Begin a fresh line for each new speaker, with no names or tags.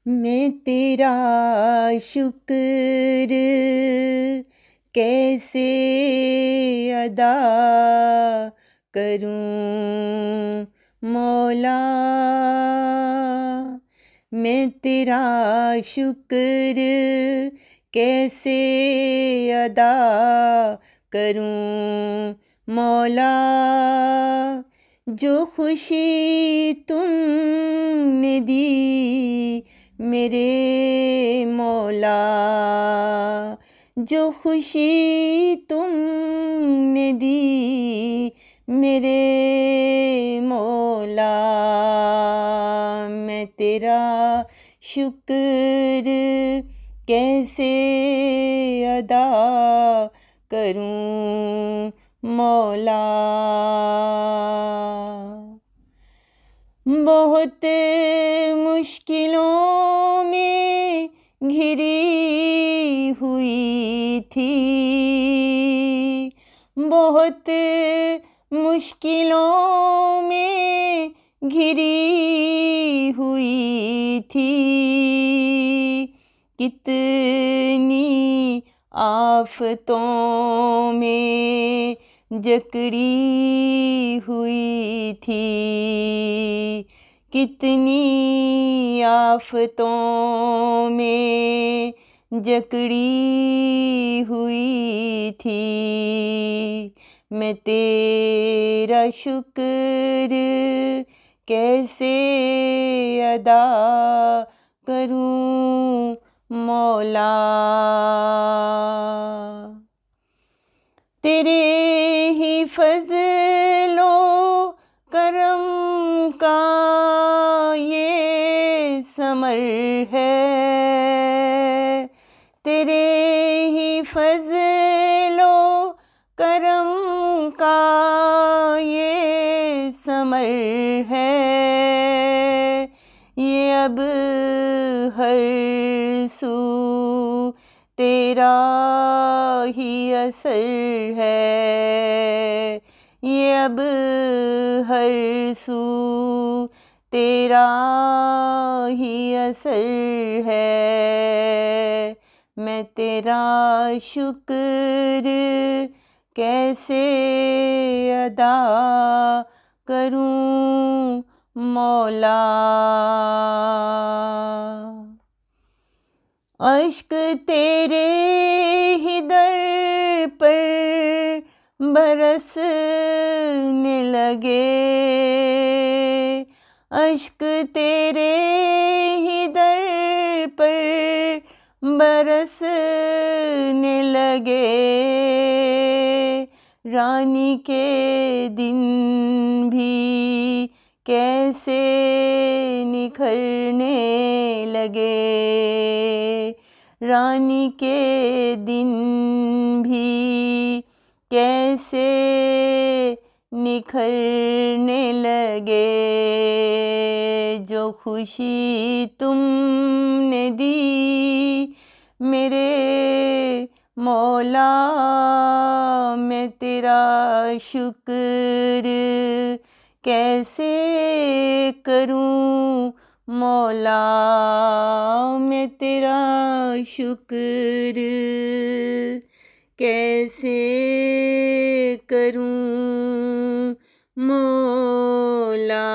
मैं तेरा शुक्र कैसे अदा करूं मौला। मैं तेरा शुक्र कैसे अदा करूं मौला। जो खुशी तुमने दी मेरे मौला, जो खुशी तुमने दी मेरे मौला। मैं तेरा शुक्र कैसे अदा करूं मौला। बहुत मुश्किलों में घिरी हुई थी, बहुत मुश्किलों में घिरी हुई थी। कितनी आफतों में जकड़ी हुई थी, कितनी आफतों में जकड़ी हुई थी। मैं तेरा शुक्र कैसे अदा करूं मौला। तेरे ही फजलो करम का ये समर है, तेरे ही फजलो करम का ये समर है। ये अब हर सू तेरा ही असर है, ये अब हर सू तेरा ही असर है। मैं तेरा शुक्र कैसे अदा करूं मौला। अश्क तेरे ही दर पर बरसने लगे, अश्क तेरे ही दर पर बरसने लगे। रानी के दिन भी कैसे निखरने लगे, रानी के दिन भी कैसे निखरने लगे। जो खुशी तुमने दी मेरे मौला, मैं तेरा शुक्र कैसे करूं मौला। मैं तेरा शुक्र कैसे करूं मौला।